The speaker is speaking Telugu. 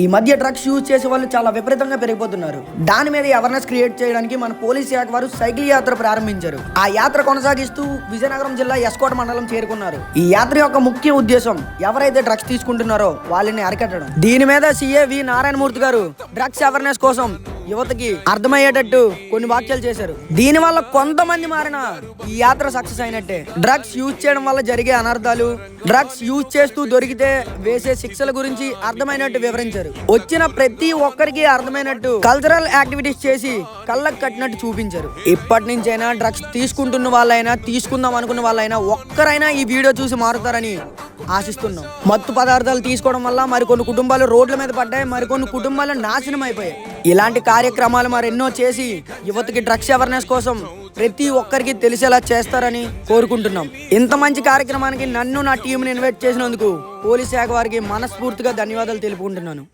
ఈ మధ్య డ్రగ్స్ యూజ్ చేసే వాళ్ళు చాలా విపరీతంగా పెరిగిపోతున్నారు. దాని మీద అవేర్నెస్ క్రియేట్ చేయడానికి మన పోలీస్ శాఖ వారు సైకిల్ యాత్ర ప్రారంభించారు. ఆ యాత్ర కొనసాగిస్తూ విజయనగరం జిల్లా ఎస్కోట మండలం చేరుకున్నారు. ఈ యాత్ర యొక్క ముఖ్య ఉద్దేశం ఎవరైతే డ్రగ్స్ తీసుకుంటున్నారో వాళ్ళని అరికట్టడం. దీని మీద సీఏ వి నారాయణమూర్తి గారు డ్రగ్స్ అవేర్నెస్ కోసం యువతకి అర్థమయ్యేటట్టు కొన్ని వ్యాఖ్యలు చేశారు. దీని వల్ల కొంతమంది మారిన ఈ యాత్ర సక్సెస్ అయినట్టే. డ్రగ్స్ యూజ్ చేయడం వల్ల జరిగే అనర్థాలు, డ్రగ్స్ యూజ్ చేస్తూ దొరికితే వేసే శిక్షల గురించి అర్థమైనట్టు వివరించారు. వచ్చిన ప్రతి ఒక్కరికి అర్థమైనట్టు కల్చరల్ యాక్టివిటీస్ చేసి కళ్ళకు కట్టినట్టు చూపించారు. ఇప్పటి నుంచైనా డ్రగ్స్ తీసుకుంటున్న వాళ్ళైనా తీసుకుందాం అనుకున్న వాళ్ళైనా ఒక్కరైనా ఈ వీడియో చూసి మారుతారని ఆశిస్తున్నాం. మత్తు పదార్థాలు తీసుకోవడం వల్ల మరికొన్ని కుటుంబాలు రోడ్ల మీద పడ్డాయి, మరికొన్ని కుటుంబాలు నాశనం అయిపోయాయి. ఇలాంటి కార్యక్రమాలు మరెన్నో చేసి యువతకి డ్రగ్స్ అవేర్నెస్ కోసం ప్రతి ఒక్కరికి తెలిసేలా చేస్తారని కోరుకుంటున్నాం. ఇంత మంచి కార్యక్రమానికి నన్ను నా టీంని ఇన్వైట్ చేసినందుకు పోలీస్ శాఖ వారికి మనస్ఫూర్తిగా ధన్యవాదాలు తెలుపుకుంటున్నాను.